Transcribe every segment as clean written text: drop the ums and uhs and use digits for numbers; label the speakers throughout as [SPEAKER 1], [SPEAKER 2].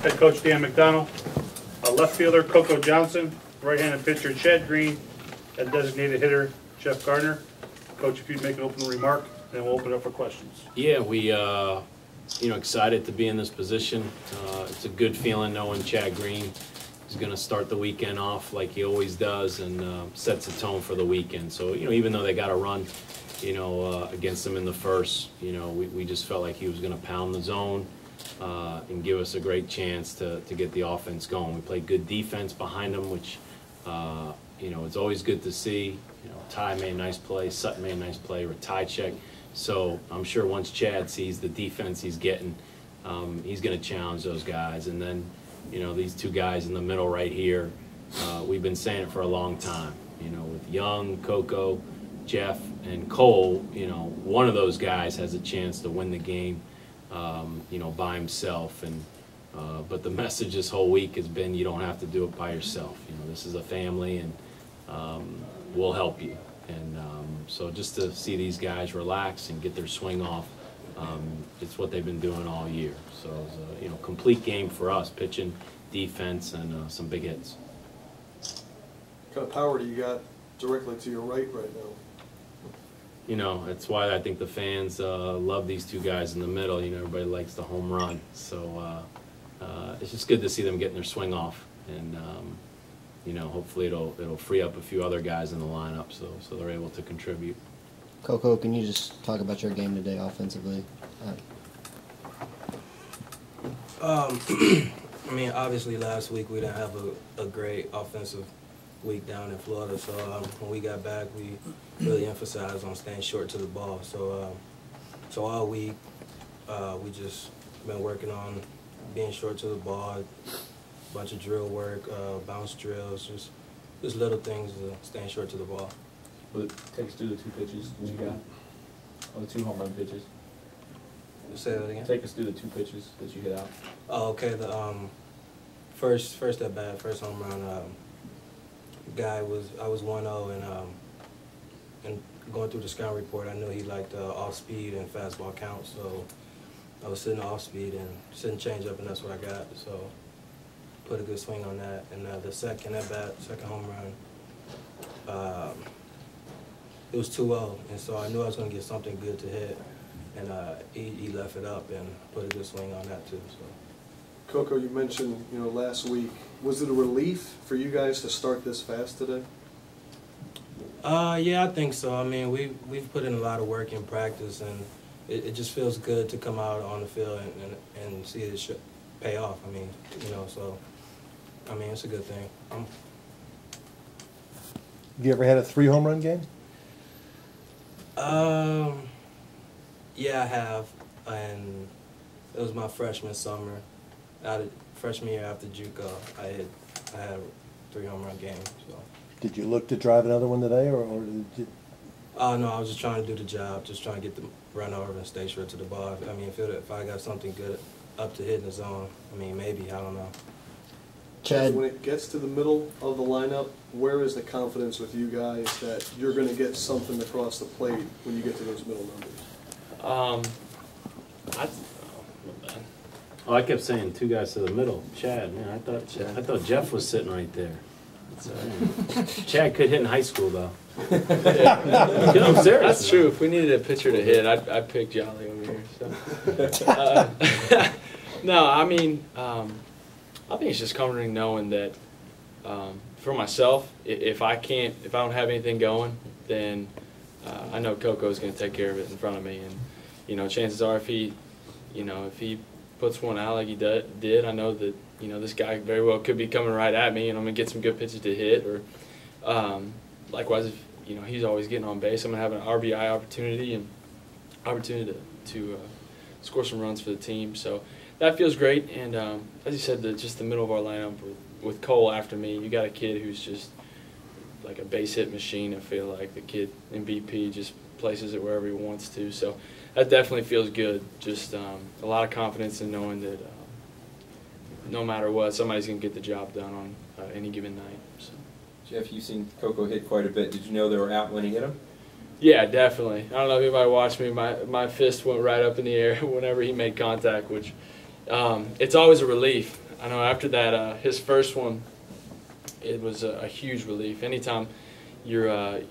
[SPEAKER 1] Head coach Dan McDonnell, left fielder CoCo Johnson, right-handed pitcher Chad Green, and designated hitter Jeff Gardner. Coach, if you'd make an opening remark, then we'll open it up for questions.
[SPEAKER 2] Yeah, we excited to be in this position. It's a good feeling knowing Chad Green is going to start the weekend off like he always does and sets the tone for the weekend. So, even though they got a run, against them in the first, we just felt like he was going to pound the zone and give us a great chance to get the offense going. We played good defense behind them, which, it's always good to see. Ty made a nice play, Sutton made a nice play, or Ty check. So I'm sure once Chad sees the defense he's getting, he's going to challenge those guys. And then, these two guys in the middle right here, we've been saying it for a long time. With Young, CoCo, Jeff, and Cole, one of those guys has a chance to win the game, by himself. And but the message this whole week has been you don't have to do it by yourself. This is a family, and we'll help you. And so just to see these guys relax and get their swing off, it's what they've been doing all year. So it was a complete game for us, pitching, defense, and some big hits.
[SPEAKER 3] What kind of power do you got directly to your right now?
[SPEAKER 2] That's why I think the fans love these two guys in the middle. Everybody likes the home run. So it's just good to see them getting their swing off. And hopefully it'll free up a few other guys in the lineup so they're able to contribute.
[SPEAKER 4] CoCo, can you just talk about your game today offensively?
[SPEAKER 5] Obviously last week we didn't have a great offensive week down in Florida, so when we got back we really emphasized on staying short to the ball. So all week we just been working on being short to the ball, a bunch of drill work, bounce drills, just little things staying short to the ball.
[SPEAKER 6] But take us through the two pitches that you got, or the two home run pitches.
[SPEAKER 5] Say that again?
[SPEAKER 6] Take us through the two pitches that you hit out.
[SPEAKER 5] Oh, okay. The first at bat, first home run. I was 1-0 and going through the scout report, I knew he liked off speed and fastball count, so I was sitting off speed and sitting change up, and that's what I got. So put a good swing on that. And the second at bat, second home run, it was 2-0, and so I knew I was going to get something good to hit, and he left it up and put a good swing on that too. So.
[SPEAKER 3] CoCo, you mentioned last week. Was it a relief for you guys to start this fast today?
[SPEAKER 5] Yeah, I think so. I mean, we've put in a lot of work in practice, and it just feels good to come out on the field and see it pay off. I mean, so I mean it's a good thing.
[SPEAKER 7] Have you ever had a 3 home run game?
[SPEAKER 5] Yeah, I have, and it was my freshman summer. Freshman year after JUCO, I had a 3 home run game. So.
[SPEAKER 7] Did you look to drive another one today, or did you?
[SPEAKER 5] No, I was just trying to do the job, just trying to get the run over and stay short to the ball. I mean, if I got something good up to hit in the zone, I mean, maybe, I don't know.
[SPEAKER 4] Chad,
[SPEAKER 3] when it gets to the middle of the lineup, where is the confidence with you guys that you're going to get something across the plate when you get to those middle numbers?
[SPEAKER 2] I kept saying 2 guys to the middle. Chad, man, I thought Jeff was sitting right there. Chad could hit in high school though. I'm serious.
[SPEAKER 6] That's true. If we needed a pitcher to hit, I'd pick Jolly over here. So. No, I mean, I think it's just comforting knowing that for myself, if I don't have anything going, then I know CoCo's going to take care of it in front of me, and chances are if he puts one out like he did, I know that this guy very well could be coming right at me, and I'm going to get some good pitches to hit. Or likewise, if he's always getting on base, I'm going to have an RBI opportunity to score some runs for the team. So that feels great. And as you said, just the middle of our lineup with Cole after me, you got a kid who's just like a base hit machine. I feel like the kid in BP just places it wherever he wants to. So that definitely feels good. Just a lot of confidence in knowing that no matter what, somebody's going to get the job done on any given night. So.
[SPEAKER 8] Jeff, you've seen CoCo hit quite a bit. Did you know they were out when he hit them?
[SPEAKER 6] Yeah, definitely. I don't know if anybody watched me. My fist went right up in the air whenever he made contact, which it's always a relief. I know after that, his first one, it was a huge relief. Anytime you're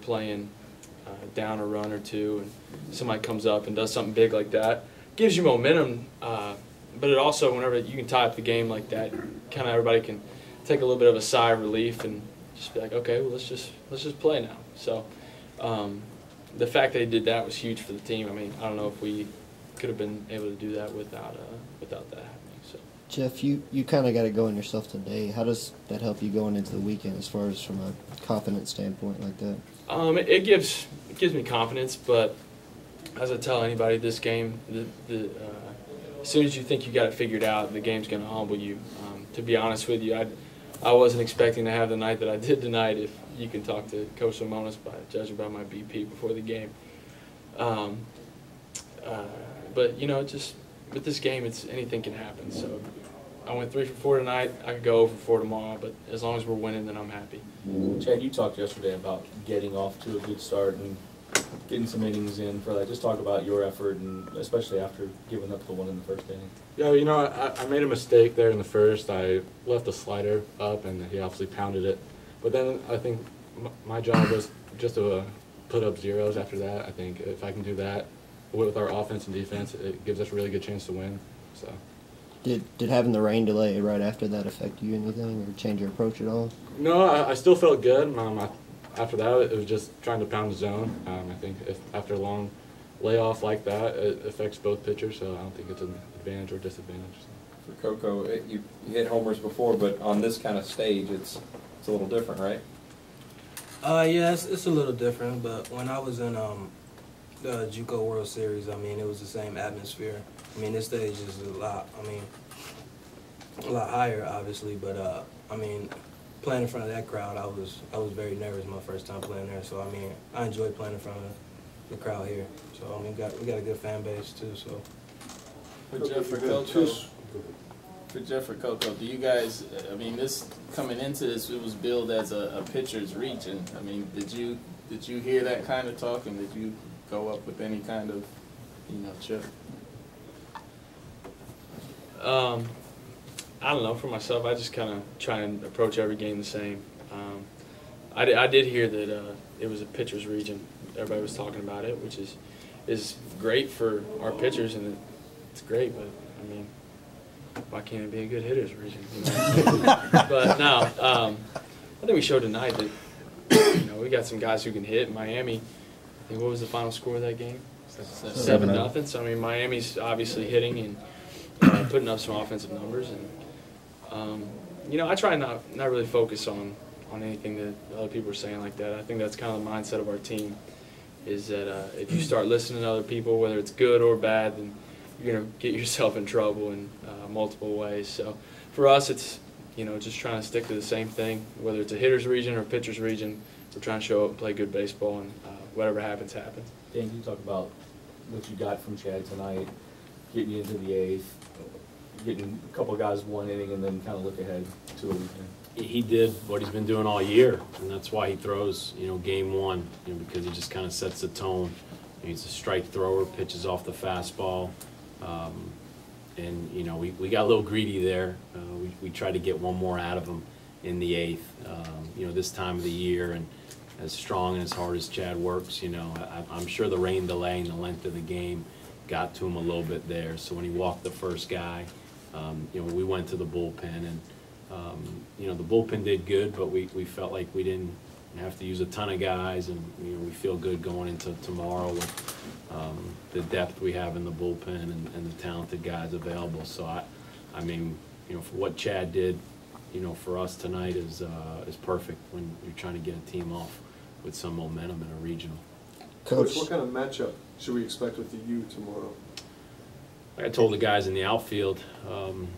[SPEAKER 6] playing down a run or two, and somebody comes up and does something big like that, gives you momentum. But it also, whenever you can tie up the game like that, kind of everybody can take a little bit of a sigh of relief and just be like, okay, well, let's just play now. So the fact they did that was huge for the team. I mean, I don't know if we could have been able to do that without that happening. So.
[SPEAKER 4] Jeff, you kind of got it going yourself today. How does that help you going into the weekend as far as from a confidence standpoint like that?
[SPEAKER 6] It gives me confidence, but as I tell anybody, this game, as soon as you think you got it figured out, the game's going to humble you. To be honest with you, I wasn't expecting to have the night that I did tonight, if you can talk to Coach Simonis judging by my BP before the game. But, you know, just with this game, anything can happen. So I went 3 for 4 tonight. I could go 0 for 4 tomorrow, but as long as we're winning, then I'm happy.
[SPEAKER 9] Chad, you talked yesterday about getting off to a good start and getting some innings in for that. Just talk about your effort, and especially after giving up the one in the first inning.
[SPEAKER 10] Yeah, you know, I made a mistake there in the first. I left the slider up, and he obviously pounded it. But then I think my job was just to put up zeros after that. I think if I can do that with our offense and defense, it gives us a really good chance to win. So.
[SPEAKER 4] Did having the rain delay right after that affect you anything or change your approach at all?
[SPEAKER 10] No, I still felt good. After that, it was just trying to pound the zone. I think if after a long layoff like that, it affects both pitchers, so I don't think it's an advantage or disadvantage.
[SPEAKER 8] For CoCo, you hit homers before, but on this kind of stage, it's a little different, right?
[SPEAKER 5] Yeah, it's a little different, but when I was in the JUCO World Series, I mean, it was the same atmosphere. I mean, this stage is a lot higher, obviously, but I mean, playing in front of that crowd, I was very nervous my first time playing there. So I mean, I enjoyed playing in front of the crowd here. So I mean, we got a good fan base too. So.
[SPEAKER 11] For Jeff or CoCo, do you guys? I mean, this coming into this, it was billed as a pitcher's reach, and I mean, did you hear that kind of talk, and did you go up with any kind of, chip?
[SPEAKER 6] I don't know. For myself, I just kind of try and approach every game the same. I did hear that it was a pitcher's region. Everybody was talking about it, which is great for our pitchers, and it's great. But I mean, why can't it be a good hitter's region? But no, I think we showed tonight that we got some guys who can hit. Miami, I think, what was the final score of that game? 7-0. So I mean, Miami's obviously hitting and putting up some offensive numbers, and I try not really focus on anything that other people are saying like that. I think that's kind of the mindset of our team, is that if you start listening to other people, whether it's good or bad, then you're going to get yourself in trouble in multiple ways. So for us, it's just trying to stick to the same thing, whether it's a hitter's region or a pitcher's region. We're trying to show up and play good baseball, and whatever happens, happens.
[SPEAKER 9] Dan, can you talk about what you got from Chad tonight, getting you into the eighth, getting a couple of guys 1 inning, and then kind of look ahead to a weekend?
[SPEAKER 2] He did what he's been doing all year, and that's why he throws, game one, because he just kind of sets the tone. He's a strike thrower, pitches off the fastball, and we got a little greedy there. We tried to get one more out of him in the eighth. This time of the year, and as strong and as hard as Chad works, I'm sure the rain delay and the length of the game got to him a little bit there. So when he walked the first guy, we went to the bullpen, and the bullpen did good, but we felt like we didn't have to use a ton of guys, and we feel good going into tomorrow with the depth we have in the bullpen and the talented guys available. So I mean, for what Chad did, for us tonight is perfect when you're trying to get a team off with some momentum in a regional.
[SPEAKER 3] Coach, what kind of matchup should we expect with you tomorrow?
[SPEAKER 2] Like I told the guys in the outfield,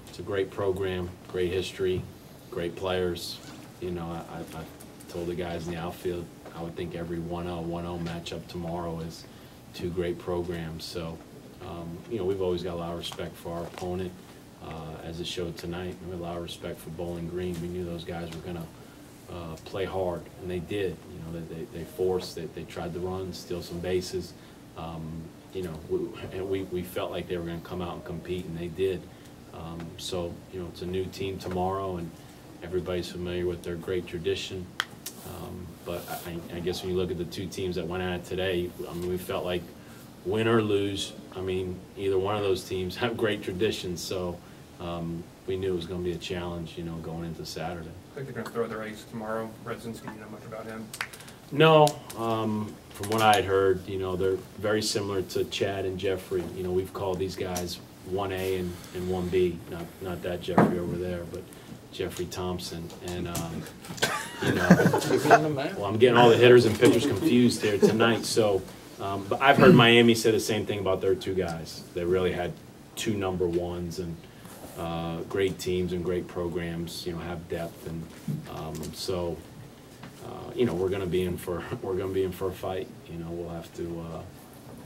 [SPEAKER 2] it's a great program, great history, great players. I told the guys in the outfield, I would think every 1-0 matchup tomorrow is two great programs. So, we've always got a lot of respect for our opponent, as it showed tonight. We had a lot of respect for Bowling Green. We knew those guys were going to play hard, and they did. They forced, they tried to run, steal some bases. We felt like they were going to come out and compete, and they did. So, you know, it's a new team tomorrow, and everybody's familiar with their great tradition. But I guess when you look at the two teams that went at it today, I mean, we felt like win or lose, I mean, either one of those teams have great traditions. So we knew it was going to be a challenge, you know, going into Saturday.
[SPEAKER 12] I think they're going to throw their ace tomorrow. Redzinski, you know much about him?
[SPEAKER 2] No. From what I had heard, you know, they're very similar to Chad and Jeffrey. You know, we've called these guys 1A and 1B. Not that Jeffrey over there, but Jeffrey Thompson. And, you know, well, I'm getting all the hitters and pitchers confused here tonight. So, but I've heard Miami say the same thing about their two guys. They really had two number ones, and great teams and great programs, you know, have depth. And so, you know, we're going to be in for a fight. You know, we'll have to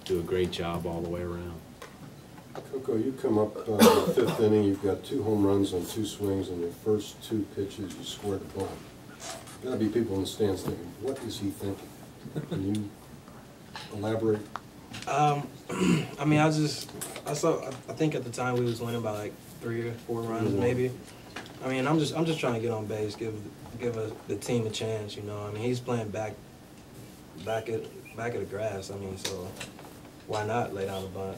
[SPEAKER 2] do a great job all the way around.
[SPEAKER 13] CoCo, you come up in the fifth inning, you've got 2 home runs on 2 swings, and your first 2 pitches you scored the ball. Got to be people in the stands thinking, what is he thinking? Can you elaborate?
[SPEAKER 5] I mean, I think at the time we was winning by like 3 or 4 runs maybe. I mean, I'm just trying to get on base, give the team a chance, you know. I mean, he's playing back at the grass. I mean, so why not lay down the bunt?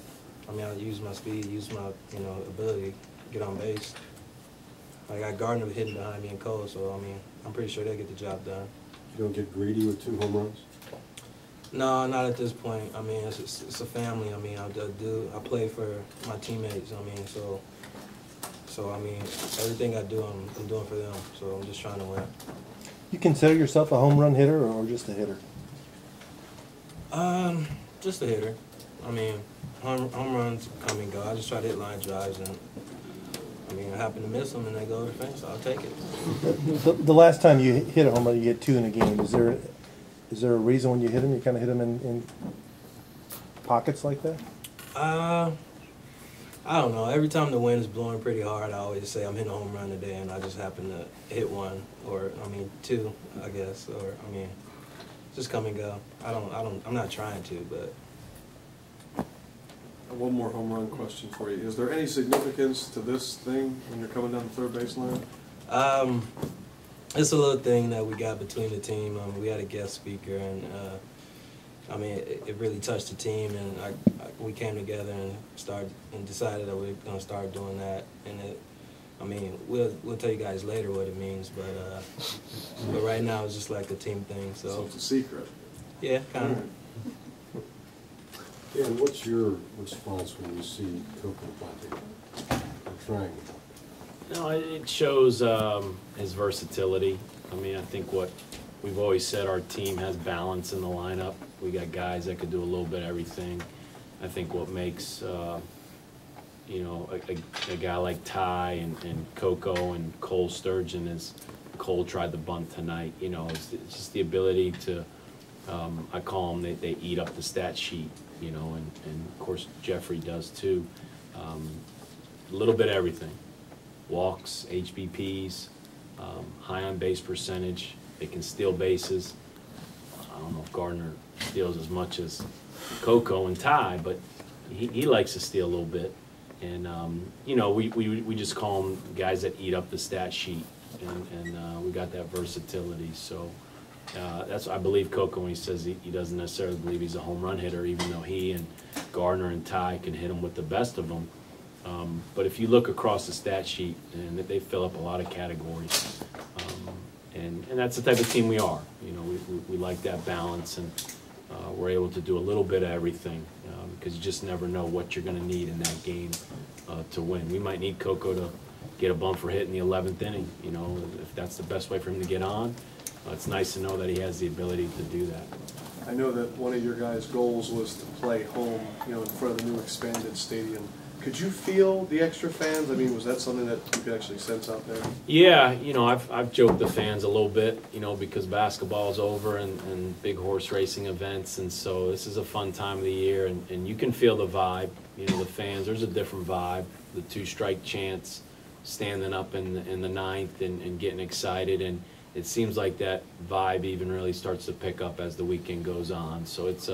[SPEAKER 5] I mean, I use my speed, use my, you know, ability to get on base. I got Gardner hitting behind me and Cole, so I mean, I'm pretty sure they'll get the job done.
[SPEAKER 13] You don't get greedy with 2 home runs?
[SPEAKER 5] No, not at this point. I mean, it's a family. I mean, I play for my teammates. I mean, so I mean, everything I do, I'm doing for them. So I'm just trying to win.
[SPEAKER 7] You consider yourself a home run hitter or just a hitter?
[SPEAKER 5] Just a hitter. I mean, home runs come and go. I just try to hit line drives, and I mean, I happen to miss them and they go to the fence. I'll take it.
[SPEAKER 7] The last time you hit a home run, you hit 2 in a game. Is there a reason when you hit them, you kind of hit them in pockets like that?
[SPEAKER 5] I don't know. Every time the wind is blowing pretty hard, I always say I'm hitting a home run today, and I just happen to hit 1, or I mean 2, I guess, or I mean, just come and go. I'm not trying to, but.
[SPEAKER 3] One more home run question for you. Is there any significance to this thing when you're coming down the third baseline?
[SPEAKER 5] It's a little thing that we got between the team. We had a guest speaker, and I mean, it really touched the team, and we came together and decided that we're gonna start doing that. And I mean, we'll tell you guys later what it means, but right now it's just like a team thing. So
[SPEAKER 3] it's a secret.
[SPEAKER 5] Yeah, kind of.
[SPEAKER 13] Dan, what's your response when you see CoCo bunting or trying?
[SPEAKER 2] No, it shows his versatility. I mean, I think what we've always said, our team has balance in the lineup. We got guys that could do a little bit of everything. I think what makes, you know, a guy like Ty and CoCo and Cole Sturgeon is Cole tried to bunt tonight. You know, it's just the ability to, I call them, they eat up the stat sheet. You know, and of course Jeffrey does too. A little bit of everything. Walks, HBPs, high on base percentage. They can steal bases. I don't know if Gardner steals as much as CoCo and Ty, but he likes to steal a little bit. And you know, we just call them guys that eat up the stat sheet, and we got that versatility. So. That's, I believe, CoCo when he says he doesn't necessarily believe he's a home run hitter, even though he and Gardner and Ty can hit him with the best of them. But if you look across the stat sheet, and they fill up a lot of categories, and that's the type of team we are. You know, we like that balance, and we're able to do a little bit of everything because you just never know what you're going to need in that game to win. We might need CoCo to get a bump for hit in the 11th inning. You know, if that's the best way for him to get on. It's nice to know that he has the ability to do that.
[SPEAKER 3] I know that one of your guys' goals was to play home, you know, in front of the new expanded stadium. Could you feel the extra fans? I mean, was that something that you could actually sense out there?
[SPEAKER 2] Yeah, you know, I've joked the fans a little bit, you know, because basketball's over and big horse racing events, and so this is a fun time of the year, and you can feel the vibe. You know, the fans, there's a different vibe. The 2-strike chants, standing up in the 9th and getting excited, and it seems like that vibe even really starts to pick up as the weekend goes on. So it's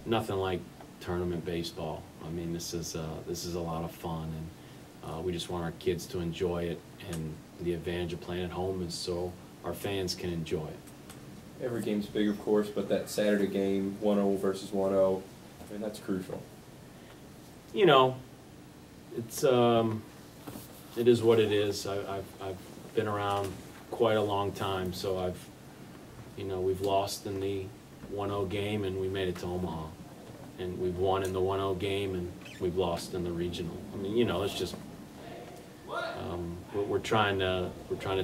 [SPEAKER 2] nothing like tournament baseball. I mean, this is a lot of fun, We just want our kids to enjoy it, and the advantage of playing at home is so our fans can enjoy it.
[SPEAKER 8] Every game's big, of course, but that Saturday game, 1-0 versus 1-0, I mean, that's crucial.
[SPEAKER 2] You know, it is what it is. I've been around quite a long time, so we've lost in the 1-0 game and we made it to Omaha, and we've won in the 1-0 game and we've lost in the regional. I mean, it's just we're trying to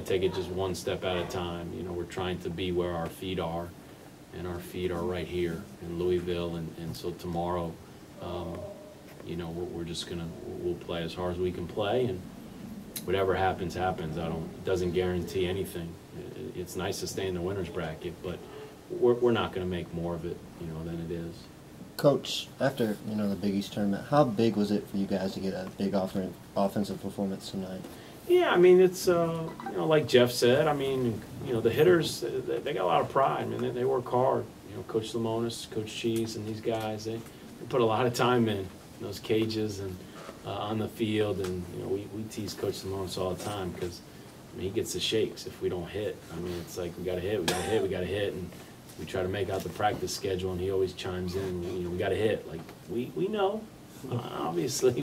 [SPEAKER 2] take it just one step at a time. We're trying to be where our feet are, and our feet are right here in Louisville, and so tomorrow, we'll play as hard as we can play, and whatever happens, happens. It doesn't guarantee anything. It's nice to stay in the winner's bracket, but we're not going to make more of it, than it is.
[SPEAKER 4] Coach, after the Big East tournament, how big was it for you guys to get a big offensive performance tonight?
[SPEAKER 2] Yeah, I mean, it's like Jeff said. I mean, the hitters, they got a lot of pride. I mean, they work hard. Coach Lamonis, Coach Cheese, and these guys, they put a lot of time in those cages and on the field. And we tease Coach Lamonis all the time because he gets the shakes if we don't hit. I mean, it's like we got to hit, we got to hit, we got to hit, and we try to make out the practice schedule, and he always chimes in. We got to hit. Like we know, obviously,